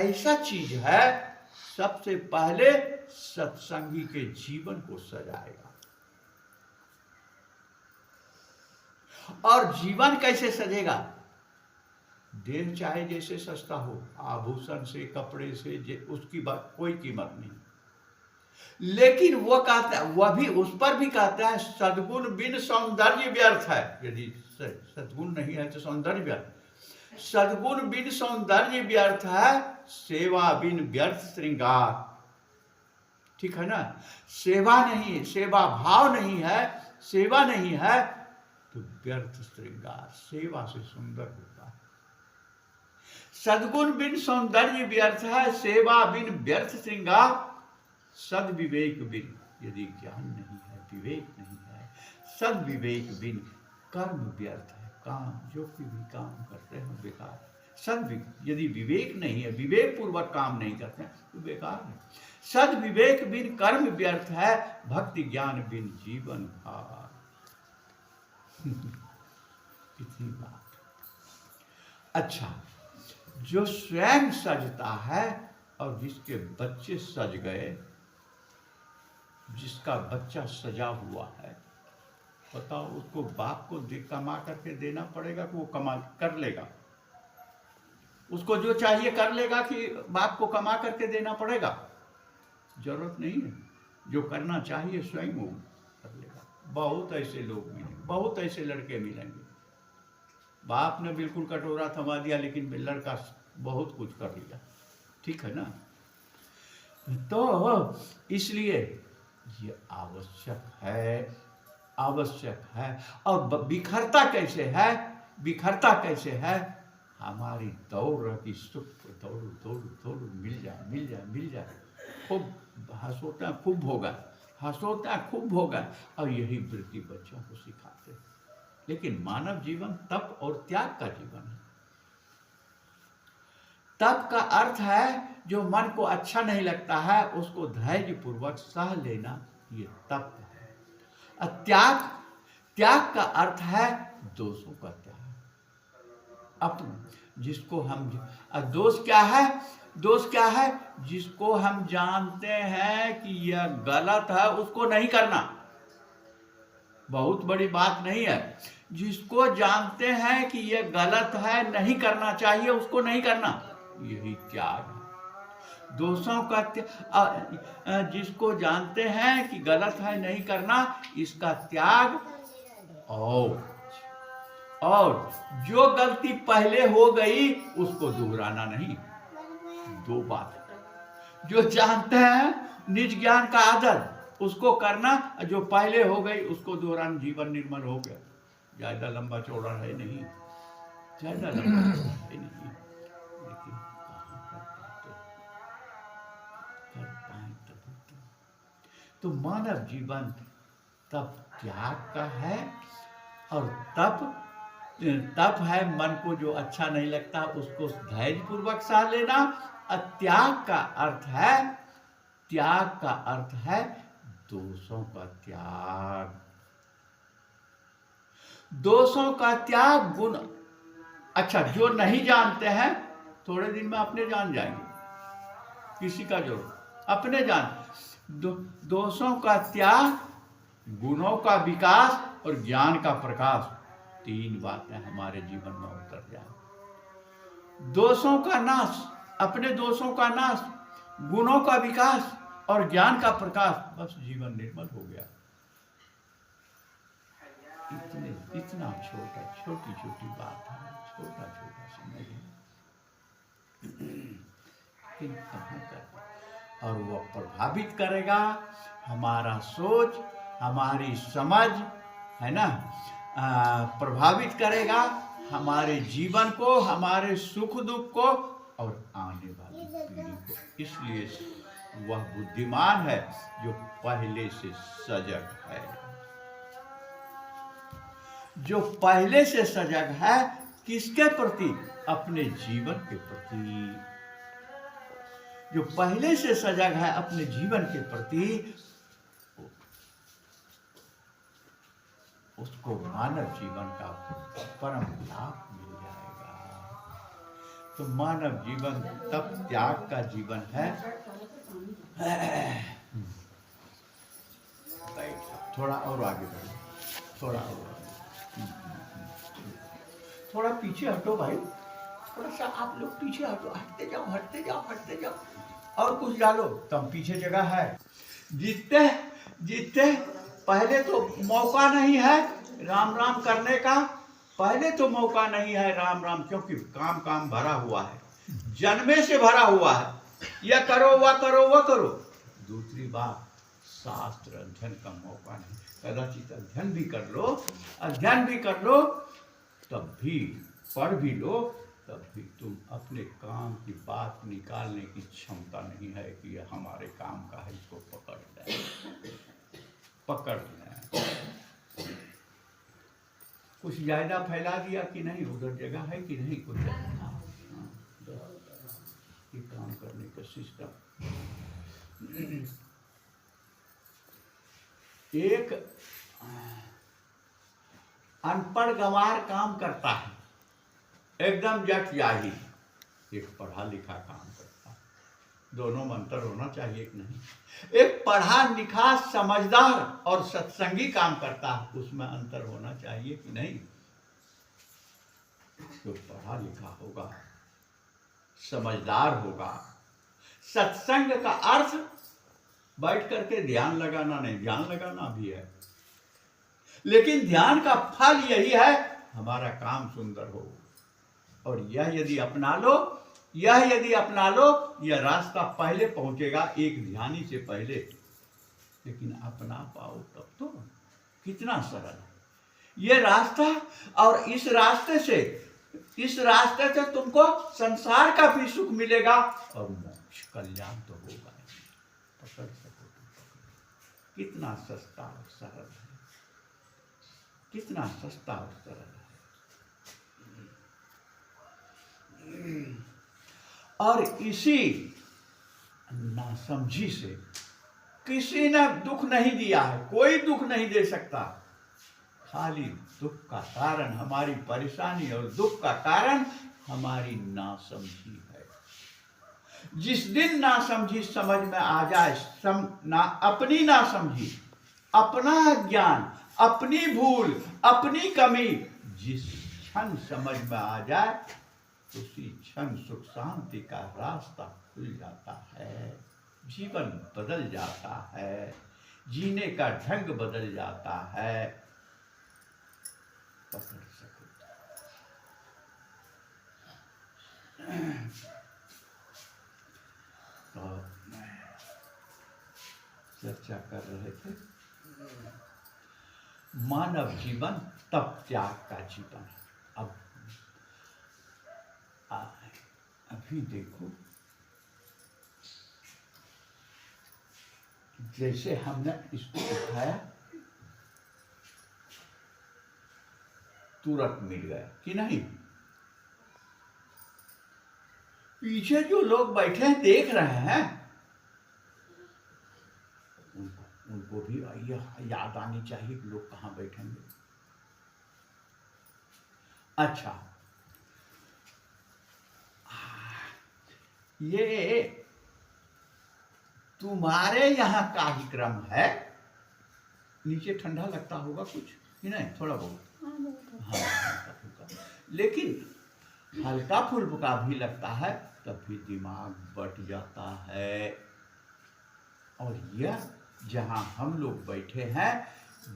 ऐसा चीज है, सबसे पहले सत्संगी के जीवन को सजाएगा। और जीवन कैसे सजेगा? देह चाहे जैसे सस्ता हो, आभूषण से, कपड़े से, उसकी बात कोई कीमत नहीं, लेकिन वो कहता है, वह भी उस पर भी कहता है सद्गुण बिन सौंदर्य व्यर्थ है। यदि सद्गुण नहीं है तो सौंदर्य व्यर्थ। सद्गुण बिन सौंदर्य व्यर्थ है, सेवा बिन व्यर्थ श्रृंगार। ठीक है ना? सेवा नहीं, सेवा भाव नहीं है, सेवा नहीं है तो व्यर्थ श्रृंगार। सेवा से सुंदर होता है। सद्गुण बिन सौंदर्य व्यर्थ है, सेवा बिन व्यर्थ श्रृंगार। सद विवेक बिन, यदि ज्ञान नहीं है, विवेक नहीं है, सद विवेक बिन कर्म व्यर्थ है। काम, जो कोई भी काम करते हैं बेकार है। यदि विवेक नहीं है, विवेक पूर्वक काम नहीं करते हैं तो बेकार है। सद विवेक बिन कर्म व्यर्थ है, भक्ति ज्ञान बिन जीवन भार। कितनी बात। अच्छा, जो स्वयं सजता है और जिसके बच्चे सज गए, जिसका बच्चा सजा हुआ है, बताओ उसको बाप को कमा करके देना पड़ेगा कि वो कमा कर लेगा? उसको जो चाहिए कर लेगा कि बाप को कमा करके देना पड़ेगा? जरूरत नहीं है, जो करना चाहिए स्वयं वो कर लेगा। बहुत ऐसे लोग मिलेंगे, बहुत ऐसे लड़के मिलेंगे, बाप ने बिल्कुल कटोरा थमा दिया लेकिन लड़का बहुत कुछ कर लिया। ठीक है ना? तो इसलिए ये आवश्यक है, आवश्यक है। और बिखरता कैसे है? बिखरता कैसे है? हमारी दौड़ रहती, सुख दौड़ दौड़ दौड़, मिल जाए मिल जाए मिल जाए, खूब हंसोता खूब होगा, हंसोता खूब होगा। और यही वृत्ति बच्चों को सिखाते हैं। लेकिन मानव जीवन तप और त्याग का जीवन है। तप का अर्थ है जो मन को अच्छा नहीं लगता है उसको धैर्य पूर्वक सह लेना, ये तप है। त्याग, त्याग का अर्थ है दोषों का त्याग। अपने जिसको हम, दोष क्या है? दोष क्या है? जिसको हम जानते हैं कि यह गलत है उसको नहीं करना। बहुत बड़ी बात नहीं है। जिसको जानते हैं कि यह गलत है, नहीं करना चाहिए, उसको नहीं करना, यही त्याग है। दोषों का त्याग, जिसको जानते हैं कि गलत है, नहीं करना, इसका त्याग। और जो गलती पहले हो गई उसको दोहराना नहीं। दो बात, जो जानते हैं निज ज्ञान का आदर उसको करना, जो पहले हो गई उसको दोहराना। जीवन निर्मल हो गया। ज्यादा लंबा चौड़ा है नहीं, ज्यादा लंबा चौड़ा है नहीं, लेकिन कहाँ कर पाए तब। तो मानव जीवन तब त्याग का है। और तप है मन को जो अच्छा नहीं लगता उसको धैर्य पूर्वक सह लेना। त्याग का अर्थ है, त्याग का अर्थ है दोषों का त्याग। दोषों का त्याग गुण। अच्छा, जो नहीं जानते हैं थोड़े दिन में अपने जान जाएंगे, किसी का जरूर अपने जान। दोषों का त्याग, गुणों का विकास और ज्ञान का प्रकाश, तीन बातें हमारे जीवन में उतर जाए। दोषों का नाश, अपने दोषों का नाश, गुणों का विकास और ज्ञान का प्रकाश, बस जीवन निर्मल हो गया। इतना छोटा, छोटी छोटी बात है, छोटा छोटा समझ कहाँ कर। और वह प्रभावित करेगा हमारा सोच, हमारी समझ, है ना, प्रभावित करेगा हमारे जीवन को, हमारे सुख दुख को और आने वाली पीढ़ी को। इसलिए वह बुद्धिमान है जो पहले से सजग है। जो पहले से सजग है किसके प्रति? अपने जीवन के प्रति। जो पहले से सजग है अपने जीवन के प्रति, उसको मानव जीवन का परम लाभ मिल जाएगा। तो मानव जीवन तब त्याग का जीवन है। थोड़ा और आगे बढ़ो, थोड़ा और आगे। थोड़ा पीछे हटो भाई, थोड़ा सा आप लोग पीछे हटो, हटते जाओ हटते जाओ हटते जाओ। और कुछ डालो, तब पीछे जगह है। जीतते जीतते पहले तो मौका नहीं है राम राम करने का, पहले तो मौका नहीं है राम राम, क्योंकि काम काम भरा हुआ है, जन्मे से भरा हुआ है। यह करो वह करो वह करो। दूसरी बात, शास्त्र अध्ययन का मौका नहीं। कदाचित अध्ययन भी कर लो, अध्ययन भी कर लो, तब भी पढ़ भी लो, तब भी तुम अपने काम की बात निकालने की क्षमता नहीं है कि यह हमारे काम का है, इसको पकड़ लें, पकड़ लें। कुछ ज्यादा फैला दिया कि नहीं, उधर जगह है कि नहीं, कुछ ये काम करने का सिस्टम। एक अनपढ़ गंवार काम करता है, एकदम जट जाहिल। एक पढ़ा लिखा काम करता है, दोनों में अंतर होना चाहिए कि नहीं। एक पढ़ा लिखा समझदार और सत्संगी काम करता है, उसमें अंतर होना चाहिए कि नहीं। जो पढ़ा लिखा होगा, समझदार होगा, सत्संग का अर्थ बैठ करके ध्यान लगाना नहीं, ध्यान लगाना भी है, लेकिन ध्यान का फल यही है हमारा काम सुंदर हो। और यह यदि अपना लो, यह रास्ता पहले पहुंचेगा एक ध्यानी से पहले। लेकिन अपना पाओ तब तो कितना सरल है यह रास्ता। और इस रास्ते से तुमको संसार का भी सुख मिलेगा और मोक्ष कल्याण तो होगा। पकड़ सको तो पकड़। कितना सस्ता और सरल है, कितना सस्ता और सरल है। और इसी नासमझी से किसी ने दुख नहीं दिया है, कोई दुख नहीं दे सकता। खाली दुख का कारण, हमारी परेशानी और दुख का कारण हमारी नासमझी है। जिस दिन नासमझी समझ में आ जाए, अपनी नासमझी, अपना ज्ञान, अपनी भूल, अपनी कमी जिस क्षण समझ में आ जाए, उसी क्षण सुख शांति का रास्ता खुल जाता है, जीवन बदल जाता है, जीने का ढंग बदल जाता है। पकड़ सको तो चर्चा कर रहे थे मानव जीवन तब त्याग का जीवन। अब अभी देखो, जैसे हमने इसको उठाया तुरंत मिल गया कि नहीं। पीछे जो लोग बैठे हैं देख रहे हैं, उनको भी यह याद आनी चाहिए कि लोग कहाँ बैठेंगे। अच्छा, ये तुम्हारे यहाँ कार्यक्रम है, नीचे ठंडा लगता होगा कुछ कि नहीं, थोड़ा बहुत हाँ, लेकिन हल्का फुल्का भी लगता है, तब भी दिमाग बट जाता है। और यह जहाँ हम लोग बैठे हैं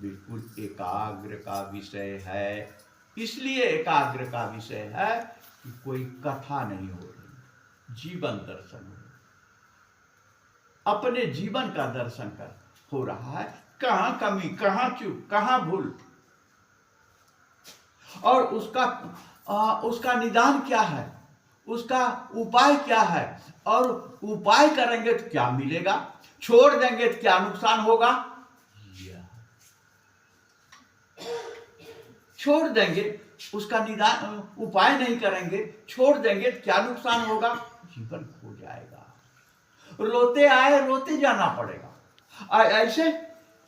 बिल्कुल एकाग्र का विषय है। इसलिए एकाग्र का विषय है कि कोई कथा नहीं हो रही, जीवन दर्शन हो, अपने जीवन का दर्शन कर हो रहा है। कहाँ कमी, कहाँ चूक, कहाँ भूल, और उसका निदान क्या है, उसका उपाय क्या है, और उपाय करेंगे तो क्या मिलेगा, छोड़ देंगे तो क्या नुकसान होगा। छोड़ देंगे, उसका निदान उपाय नहीं करेंगे, छोड़ देंगे तो क्या नुकसान होगा, जीवन खो जाएगा। रोते आए रोते जाना पड़ेगा, ऐसे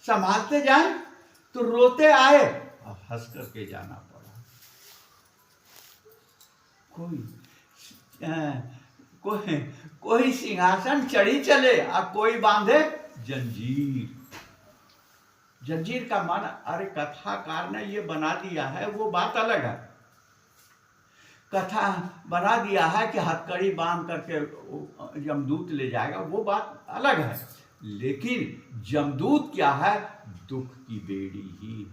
संभालते जाए तो रोते आए हंस करके जाना पड़ा। कोई कोई कोई सिंहासन चढ़ी चले और कोई बांधे जंजीर। जंजीर का माना, अरे कथाकार ने ये बना दिया है वो बात अलग है, कथा बना दिया है कि हथकड़ी बांध करके यमदूत ले जाएगा, वो बात अलग है। लेकिन जमदूत क्या है? दुख की बेड़ी ही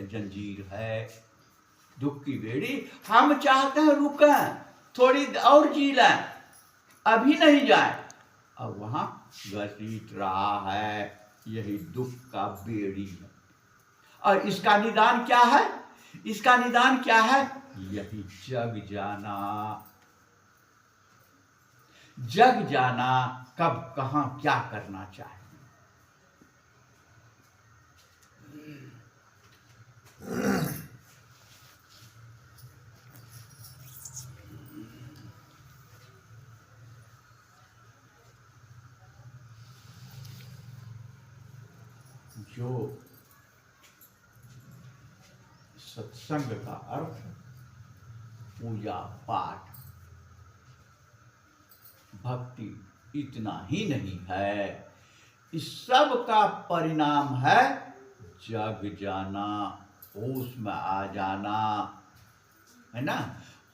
जंजीर है, दुख की बेड़ी। हम चाहते हैं रुकें, थोड़ी और जी लें, अभी नहीं जाए, अब वहां घसीट रहा है, यही दुख का बेड़ी है। और इसका निदान क्या है? इसका निदान क्या है? यही जग जाना। जग जाना कब कहां क्या करना चाहिए। जो सत्संग का अर्थ पूजा पाठ भक्ति इतना ही नहीं है, इस सब का परिणाम है जग जाना, होश में आ जाना, है ना,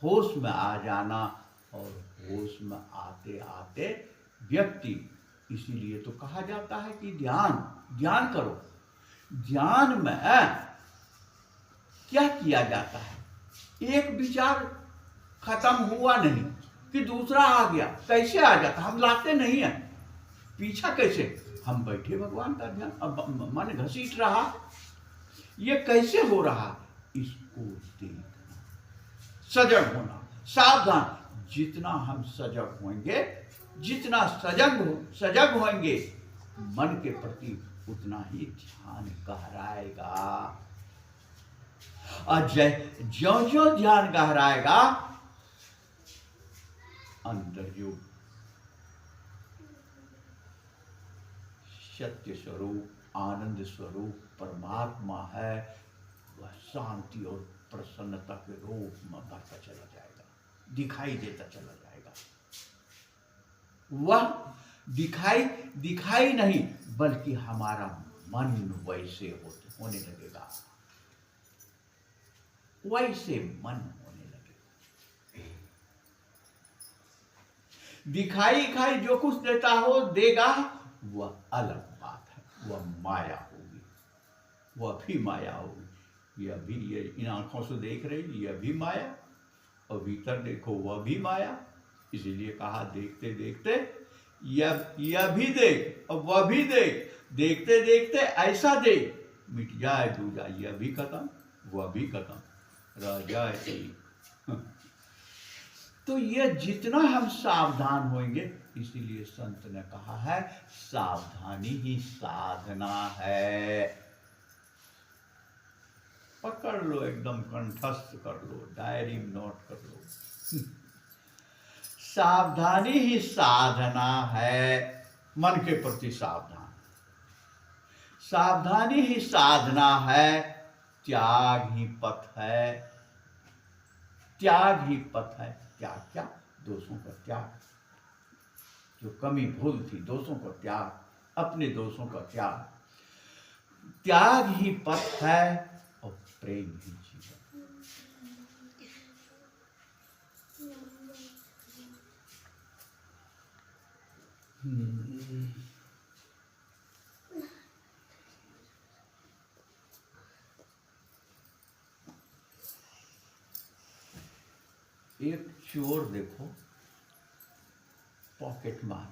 होश में आ जाना। और होश में आते आते व्यक्ति, इसीलिए तो कहा जाता है कि ध्यान करो। ध्यान में क्या किया जाता है? एक विचार खत्म हुआ नहीं कि दूसरा आ गया। कैसे आ जाता? हम लाते नहीं है, पीछा कैसे? हम बैठे भगवान का ध्यान, अब मन घसीट रहा, ये कैसे हो रहा? इसको देखना, सजग होना, सावधान। जितना हम सजग होंगे, जितना सजग होंगे मन के प्रति, उतना ही ध्यान गहराएगा। और ज्यों ज्यों ध्यान गहराएगा, अंदर जो सत्य स्वरूप आनंद स्वरूप परमात्मा है, वह शांति और प्रसन्नता के रूप में बढ़ता चला जाएगा, दिखाई देता चला जाएगा। वह दिखाई नहीं, बल्कि हमारा मन वैसे होने लगेगा, वैसे मन होने लगेगा। दिखाई जो कुछ देता हो देगा, वह अलग बात है, वह माया होगी, वह भी माया होगी। यह भी, ये इन आंखों से देख रही, यह भी माया, और भीतर देखो वह भी माया। इसीलिए कहा देखते देखते यह भी देख और वह भी देख, देखते देखते ऐसा देख, मिट जाए दूजा, यह भी खत्म वह भी खत्म, रह जाए एक। तो यह जितना हम सावधान होंगे, इसीलिए संत ने कहा है सावधानी ही साधना है। पकड़ लो, एकदम कंठस्थ कर लो, डायरी में नोट कर लो। सावधानी ही साधना है, मन के प्रति सावधान। सावधानी ही साधना है, त्याग ही पथ है, त्याग ही पथ है। त्याग क्या? दोषों का त्याग, जो कमी भूल थी, दोषों का त्याग, अपने दोषों का त्याग। त्याग ही पथ है और प्रेम ही जीवन। एक चोर देखो, पॉकेट मार,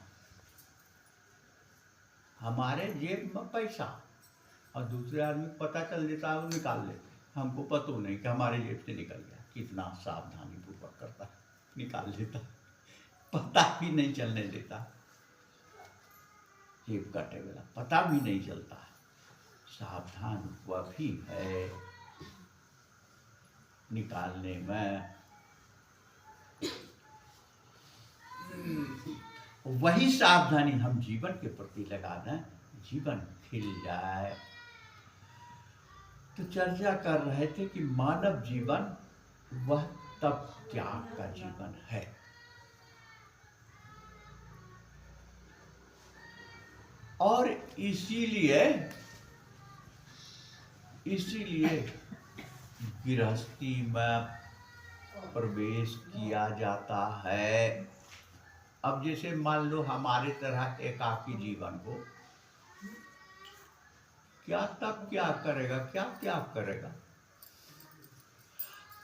हमारे जेब में पैसा, और दूसरे आदमी को पता चल देता है, वो निकाल लेते, हमको पता नहीं कि हमारे जेब से निकल गया। कितना सावधानी पूर्वक करता है, निकाल लेता, पता भी नहीं चलने देता, जेब काटे वाला पता भी नहीं चलता है। सावधान वह भी है निकालने में। वही सावधानी हम जीवन के प्रति लगा दें, जीवन खिल जाए। तो चर्चा कर रहे थे कि मानव जीवन वह तब त्याग का जीवन है। और इसीलिए गृहस्थी में प्रवेश किया जाता है। अब जैसे मान लो हमारे तरह एकाकी जीवन को, क्या तब क्या करेगा, क्या त्याग करेगा।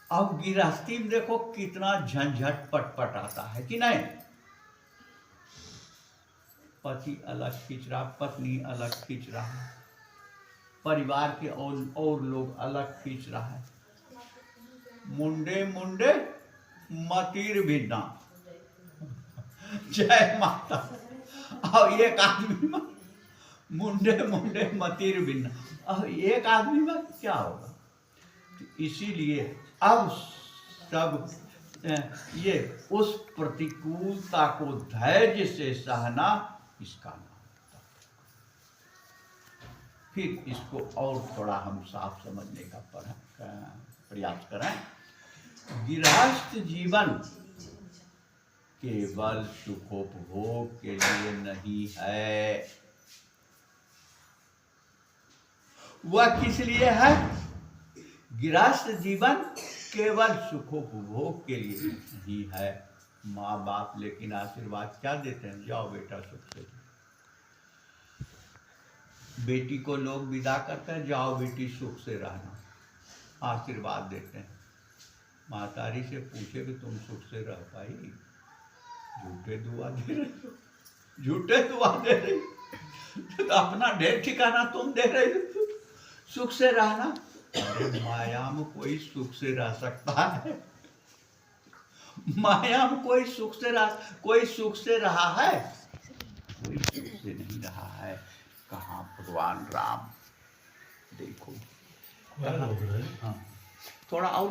अब गृहस्थी में देखो कितना झंझट पटपट आता है कि नहीं। पति अलग खींच रहा, पत्नी अलग खींच रहा है, परिवार के और लोग अलग खींच रहा है। मुंडे मुंडे मतीर भिन्ना। जय माता। अब एक आदमी में मुंडे मुंडे मतीर भिन्ना, अब एक आदमी में क्या होगा। तो इसीलिए अब सब ये उस प्रतिकूलता को धैर्य से सहना, इसका नाम। फिर इसको और थोड़ा हम साफ समझने का प्रयास करें। गृहस्थ जीवन केवल सुखोपभोग के लिए नहीं है। वह किस लिए है? गृहस्थ जीवन केवल सुखोपभोग के लिए नहीं है। माँ बाप लेकिन आशीर्वाद क्या देते हैं, जाओ बेटा सुख से। बेटी को लोग विदा करते हैं, जाओ बेटी सुख से रहना, आशीर्वाद देते हैं। मातारी से पूछे कि तुम सुख से रह पाई, झूठे दुआ दे रही हो, झूठे दुआ दे रही, तो अपना ढेर ठिकाना तुम दे रही हो, सुख से रहना। अरे माया में कोई सुख से रह सकता है? माया में कोई सुख से रहा है? कोई सुख से नहीं रहा है। कहाँ भगवान राम देखो। हाँ, थोड़ा और